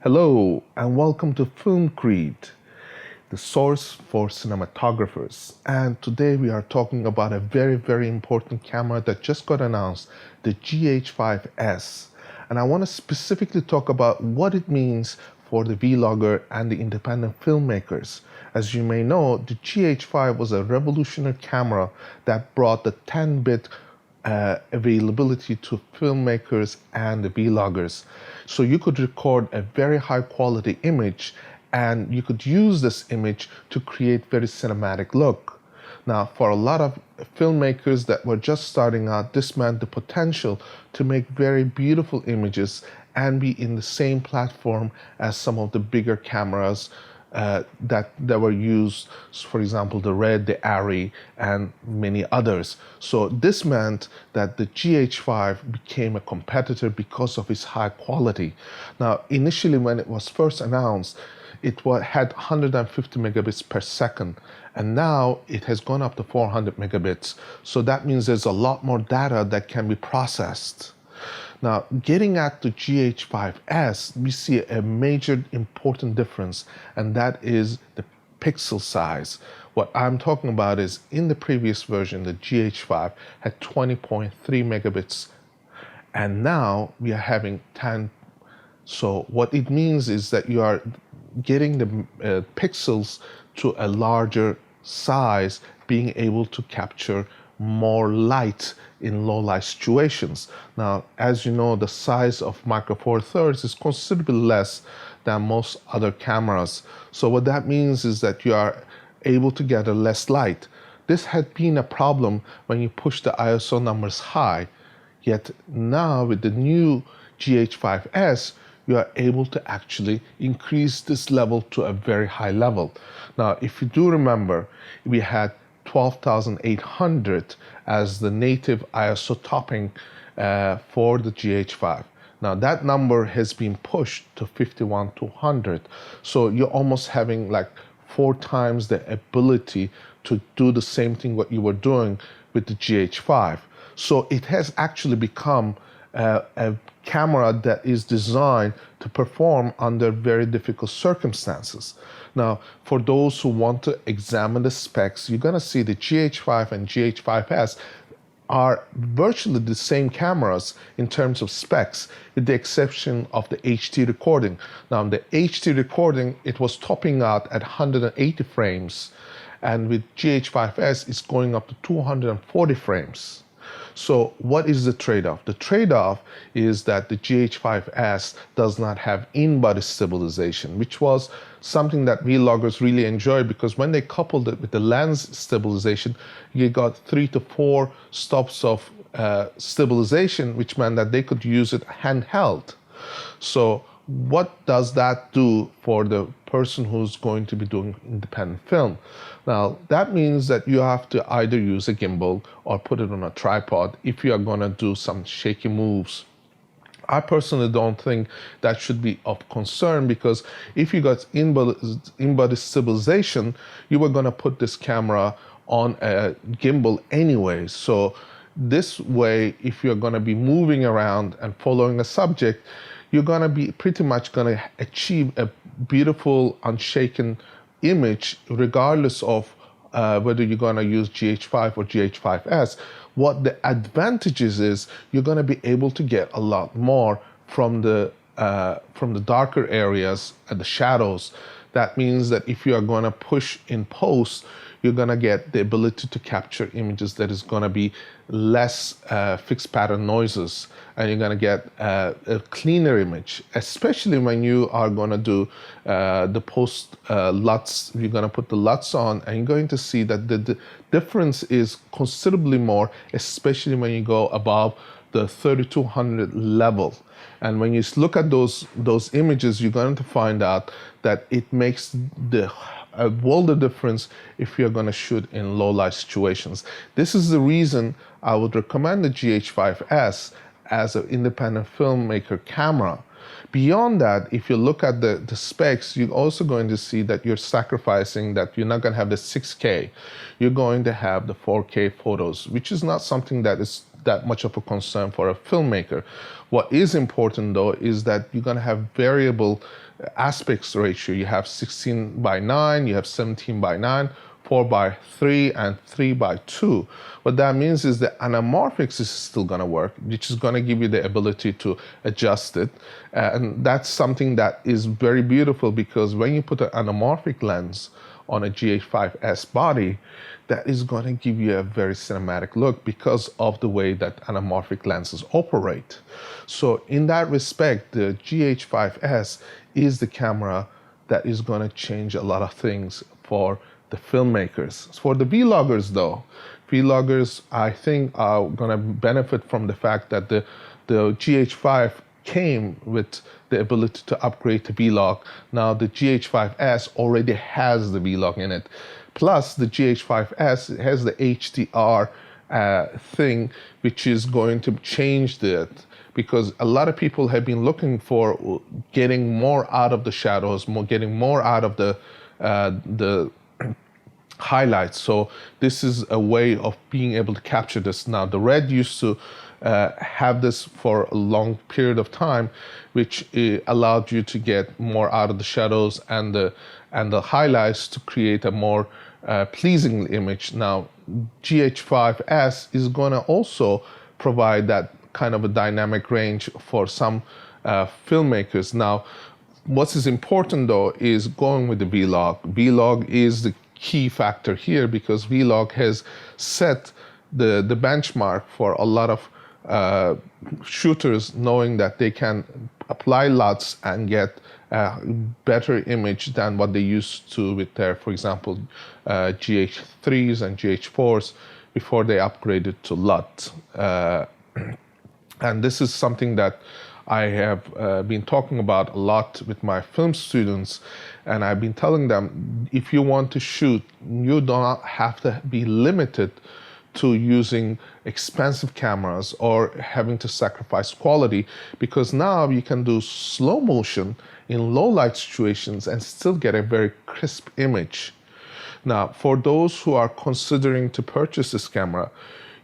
Hello and welcome to Film Creed, the source for cinematographers. And today we are talking about a very important camera that just got announced, the GH5S. And I want to specifically talk about what it means for the vlogger and the independent filmmakers. As you may know, the GH5 was a revolutionary camera that brought the 10-bit availability to filmmakers and the vloggers. So you could record a very high quality image and you could use this image to create very cinematic look. Now, for a lot of filmmakers that were just starting out, this meant the potential to make very beautiful images and be in the same platform as some of the bigger cameras that were used, for example, the Red, the Arri, and many others. So this meant that the GH5 became a competitor because of its high quality. Now, initially when it was first announced, it had 150 megabits per second, and now it has gone up to 400 megabits. So that means there's a lot more data that can be processed. Now, getting at the GH5S, we see a major important difference, and that is the pixel size. What I'm talking about is in the previous version, the GH5 had 20.3 megabits, and now we are having 10. So what it means is that you are getting the pixels to a larger size, being able to capture more light in low light situations. Now, as you know, the size of Micro Four Thirds is considerably less than most other cameras. So what that means is that you are able to gather less light. This had been a problem when you push the ISO numbers high, yet now with the new GH5S, you are able to actually increase this level to a very high level. Now, if you do remember, we had 12,800 as the native ISO topping for the GH5. Now that number has been pushed to 51,200. So you're almost having like 4 times the ability to do the same thing what you were doing with the GH5. So it has actually become a camera that is designed to perform under very difficult circumstances. Now, for those who want to examine the specs, you're going to see the GH5 and GH5S are virtually the same cameras in terms of specs, with the exception of the HD recording. Now, the HD recording, it was topping out at 180 frames, and with GH5S, it's going up to 240 frames. So what is the trade-off? The trade-off is that the GH5S does not have in-body stabilization, which was something that vloggers really enjoy, because when they coupled it with the lens stabilization, you got 3 to 4 stops of stabilization, which meant that they could use it handheld. So what does that do for the person who's going to be doing independent film? Now, that means that you have to either use a gimbal or put it on a tripod if you are going to do some shaky moves. I personally don't think that should be of concern, because if you got in-body stabilization, you were going to put this camera on a gimbal anyway. So this way, if you're going to be moving around and following a subject, you're going to be pretty much going to achieve a beautiful, unshaken image, regardless of whether you're going to use GH5 or GH5S. What the advantages is, you're going to be able to get a lot more from the darker areas and the shadows. That means that if you are going to push in post, you're going to get the ability to capture images that is going to be less fixed pattern noises, and you're going to get a cleaner image, especially when you are going to do the post LUTs. You're going to put the LUTs on, and you're going to see that the difference is considerably more, especially when you go above the 3200 level. And when you look at those images, you're going to find out that it makes a world of difference if you're going to shoot in low light situations. This is the reason I would recommend the GH5S as an independent filmmaker camera. Beyond that, if you look at the specs, you're also going to see that you're sacrificing that you're not going to have the 6K. You're going to have the 4K photos, which is not something that is that much of a concern for a filmmaker. What is important though is that you're going to have variable aspects ratio. You have 16:9, you have 17:9, 4:3, and 3:2. What that means is the anamorphics is still going to work, which is going to give you the ability to adjust it. And that's something that is very beautiful, because when you put an anamorphic lens on a GH5S body, that is going to give you a very cinematic look because of the way that anamorphic lenses operate. So in that respect, the GH5S is the camera that is going to change a lot of things for the filmmakers. For the vloggers though, vloggers I think are going to benefit from the fact that the GH5 came with the ability to upgrade to vlog. Now the GH5S already has the vlog in it. Plus the GH5S has the HDR thing, which is going to change that, because a lot of people have been looking for getting more out of the shadows, getting more out of the highlights. So this is a way of being able to capture this. Now the Red used to have this for a long period of time, which allowed you to get more out of the shadows and the highlights to create a more pleasing image. Now GH5S is going to also provide that kind of a dynamic range for some filmmakers. Now what is important though is going with the vlog. Vlog is the key factor here, because vlog has set the benchmark for a lot of shooters, knowing that they can apply LUTs and get a better image than what they used to with their, for example, GH3s and GH4s before they upgraded to LUT. And this is something that I have been talking about a lot with my film students, and I've been telling them, if you want to shoot, you do not have to be limited to using expensive cameras or having to sacrifice quality, because now you can do slow motion in low light situations and still get a very crisp image. Now, for those who are considering to purchase this camera,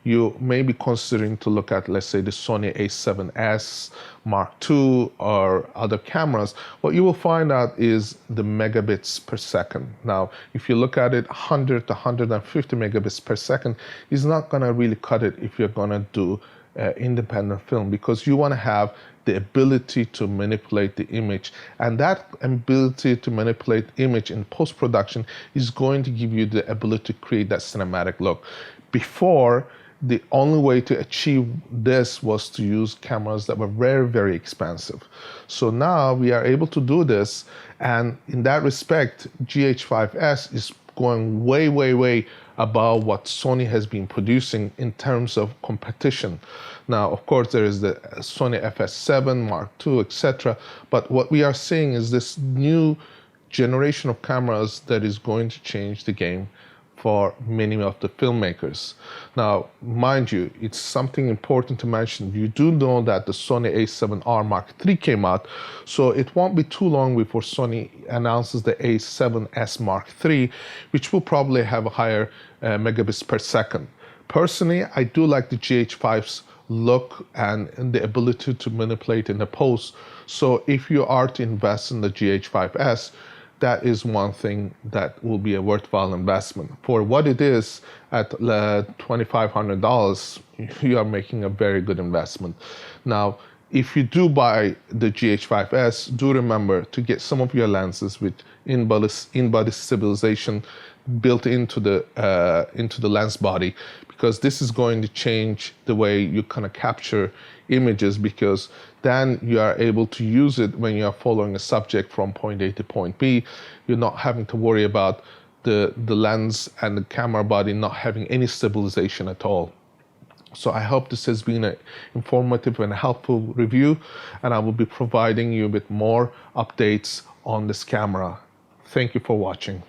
you may be considering to look at, let's say, the Sony a7S Mark II or other cameras. What you will find out is the megabits per second. Now, if you look at it, 100 to 150 megabits per second is not going to really cut it if you're going to do independent film, because you want to have the ability to manipulate the image, and that ability to manipulate image in post-production is going to give you the ability to create that cinematic look. Before, the only way to achieve this was to use cameras that were very, very expensive. So now we are able to do this, and in that respect, GH5S is going way, way, way above what Sony has been producing in terms of competition. Now, of course, there is the Sony FS7, Mark II, etc. But what we are seeing is this new generation of cameras that is going to change the game for many of the filmmakers. Now, mind you, it's something important to mention. You do know that the Sony a7R Mark III came out, so it won't be too long before Sony announces the a7S Mark III, which will probably have a higher megabits per second. Personally, I do like the GH5's look and the ability to manipulate in the post. So if you are to invest in the GH5S, that is one thing that will be a worthwhile investment. For what it is at $2,500, you are making a very good investment. Now, if you do buy the GH5S, do remember to get some of your lenses with in-body stabilization built into the lens body, because this is going to change the way you kind of capture images, because then you are able to use it when you are following a subject from point A to point B. You're not having to worry about the lens and the camera body not having any stabilization at all. So I hope this has been an informative and helpful review, and I will be providing you with more updates on this camera. Thank you for watching.